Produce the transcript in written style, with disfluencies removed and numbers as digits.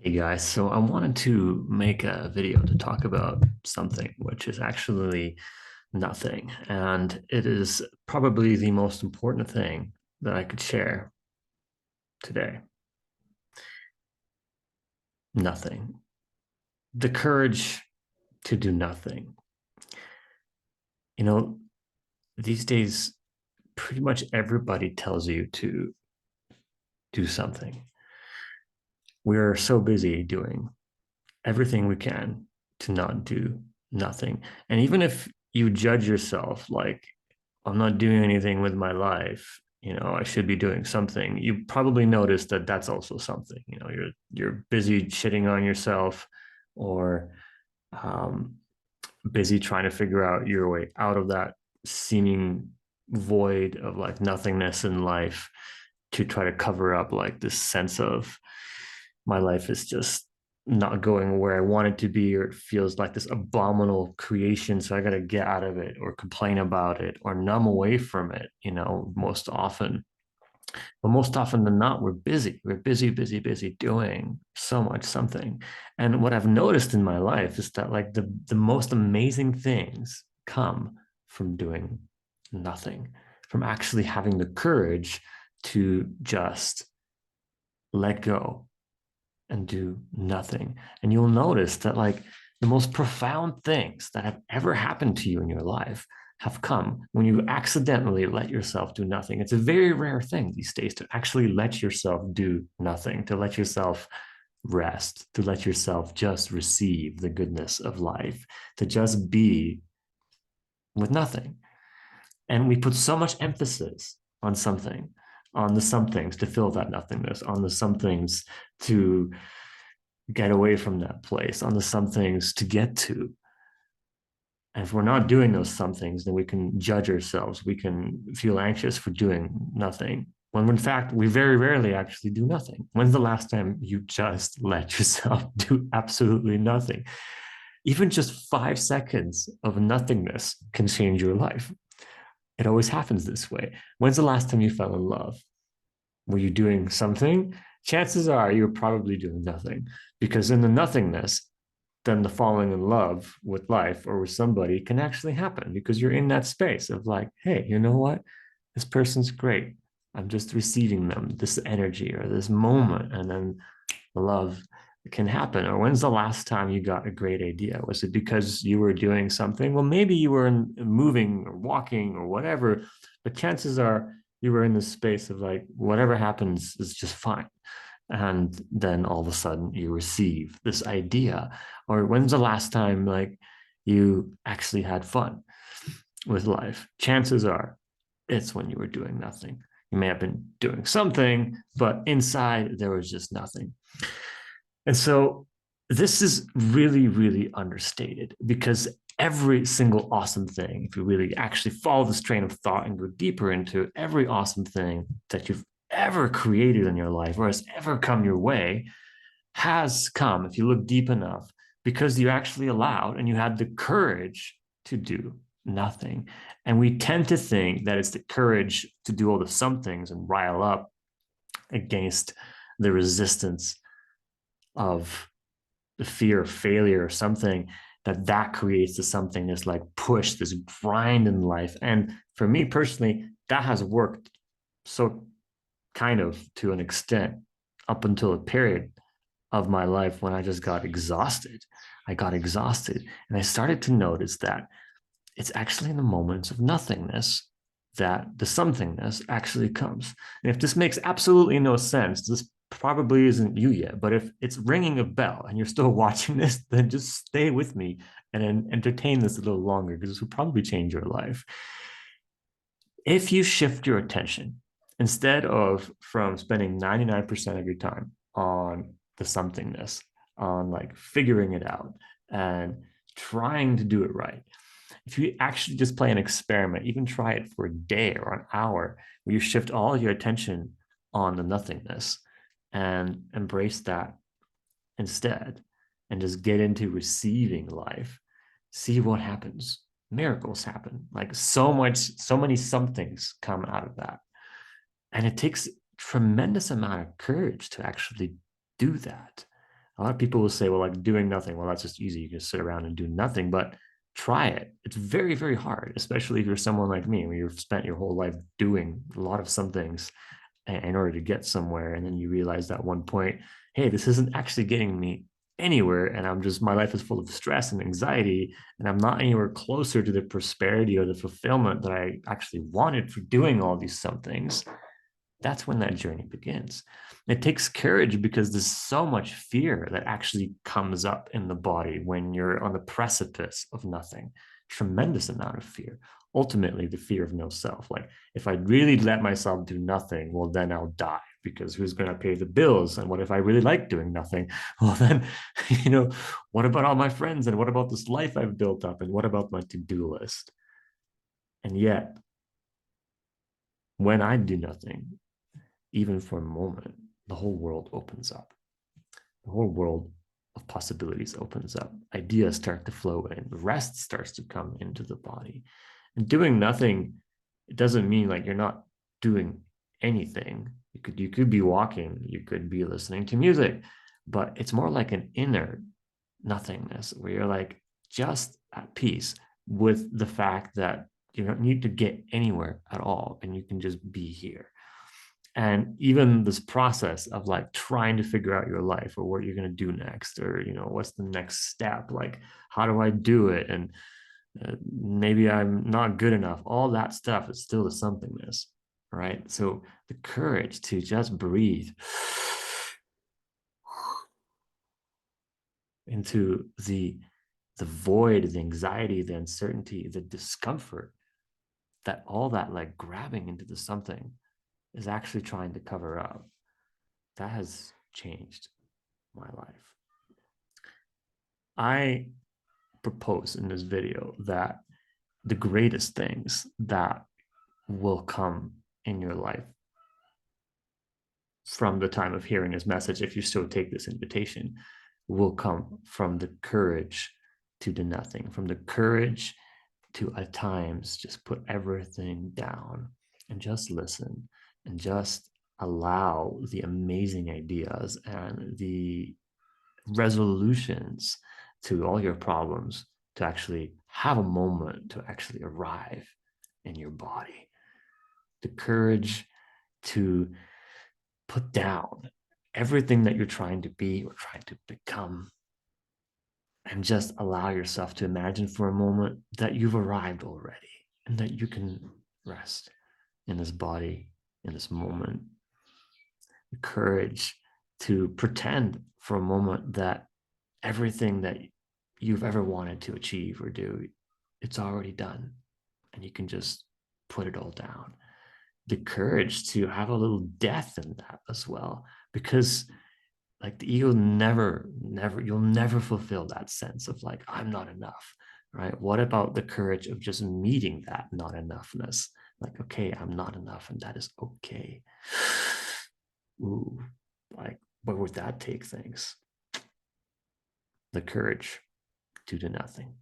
Hey guys, so I wanted to make a video to talk about something which is actually nothing, and it is probably the most important thing that I could share today. Nothing. The courage to do nothing. You know, these days, pretty much everybody tells you to do something. We're so busy doing everything we can to not do nothing. And even if you judge yourself like, I'm not doing anything with my life, I should be doing something, you probably notice that that's also something. You're busy shitting on yourself, or um, busy trying to figure out your way out of that seeming void of like nothingness in life, to try to cover up like this sense of my life is just not going where I want it to be, or it feels like this abominable creation. So I got to get out of it, or complain about it, or numb away from it, most often. But most often than not, we're busy. We're busy, busy, busy doing so much something. And what I've noticed in my life is that like the most amazing things come from doing nothing, from actually having the courage to just let go and do nothing. And you'll notice that like the most profound things that have ever happened to you in your life have come when you accidentally let yourself do nothing. It's a very rare thing these days to actually let yourself do nothing, to let yourself rest, to let yourself just receive the goodness of life, to just be with nothing. And we put so much emphasis on something, on the somethings to fill that nothingness, on the somethings to get away from that place, on the some things to get to. And if we're not doing those some things, then we can judge ourselves. We can feel anxious for doing nothing. When in fact, we very rarely actually do nothing. When's the last time you just let yourself do absolutely nothing? Even just 5 seconds of nothingness can change your life. It always happens this way. When's the last time you fell in love? Were you doing something? Chances are you're probably doing nothing, because in the nothingness, then the falling in love with life or with somebody can actually happen, because you're in that space of like, hey, you know what? This person's great. I'm just receiving them, this energy or this moment, and then the love can happen. Or when's the last time you got a great idea? Was it because you were doing something? Well, maybe you were moving or walking or whatever, but chances are you were in this space of like, whatever happens is just fine. And then all of a sudden you receive this idea. Or when's the last time like you actually had fun with life? Chances are it's when you were doing nothing. You may have been doing something, but inside there was just nothing. And so this is really, really understated, because every single awesome thing, if you really actually follow this train of thought and go deeper into it, every awesome thing that you've ever created in your life or has ever come your way has come, if you look deep enough, because you actually allowed and you had the courage to do nothing. And we tend to think that it's the courage to do all the some things and rile up against the resistance of the fear of failure or something, that creates the something, this like push, this grind in life. And for me personally, that has worked so kind of to an extent up until a period of my life when I just got exhausted. I got exhausted, and I started to notice that it's actually in the moments of nothingness that the somethingness actually comes. And if this makes absolutely no sense, this probably isn't you yet. But if it's ringing a bell and you're still watching this, then just stay with me and then entertain this a little longer, because this will probably change your life. If you shift your attention, instead of from spending 99% of your time on the somethingness, on like figuring it out and trying to do it right, if you actually just play an experiment, even try it for a day or an hour, where you shift all your attention on the nothingness and embrace that instead, and just get into receiving life, see what happens. Miracles happen. Like so many somethings come out of that. And it takes tremendous amount of courage to actually do that. A lot of people will say, well, like doing nothing, well, that's just easy. You can sit around and do nothing, but try it. It's very, very hard, especially if you're someone like me, where you've spent your whole life doing a lot of some things in order to get somewhere. And then you realize at one point, hey, this isn't actually getting me anywhere. And my life is full of stress and anxiety. And I'm not anywhere closer to the prosperity or the fulfillment that I actually wanted for doing all these some things. That's when that journey begins. It takes courage because there's so much fear that actually comes up in the body when you're on the precipice of nothing. Tremendous amount of fear. Ultimately, the fear of no self. Like, if I really let myself do nothing, well, then I'll die because who's going to pay the bills? And what if I really like doing nothing? Well, then, what about all my friends? And what about this life I've built up? And what about my to do list? And yet, when I do nothing, even for a moment, the whole world opens up. The whole world of possibilities opens up. Ideas start to flow in. Rest starts to come into the body. And doing nothing, it doesn't mean like you're not doing anything. You could be walking, you could be listening to music, but it's more like an inner nothingness where you're like just at peace with the fact that you don't need to get anywhere at all and you can just be here. And even this process of like trying to figure out your life or what you're going to do next, or what's the next step, like how do I do it, and maybe I'm not good enough, all that stuff is still the somethingness, right? So the courage to just breathe into the void, the anxiety, the uncertainty, the discomfort, that all that like grabbing into the something is actually trying to cover up, that has changed my life. I propose in this video that the greatest things that will come in your life from the time of hearing this message, if you still take this invitation, will come from the courage to do nothing, from the courage to at times just put everything down and just listen and just allow the amazing ideas and the resolutions to all your problems to actually have a moment to actually arrive in your body. The courage to put down everything that you're trying to be or trying to become and just allow yourself to imagine for a moment that you've arrived already and that you can rest in this body, in this moment. The courage to pretend for a moment that everything that you've ever wanted to achieve or do, it's already done and you can just put it all down. The courage to have a little death in that as well, because like the ego you'll never fulfill that sense of like, I'm not enough, right? What about the courage of just meeting that not enoughness? Like, okay, I'm not enough and that is okay. Ooh, like, where would that take things? The courage to do nothing.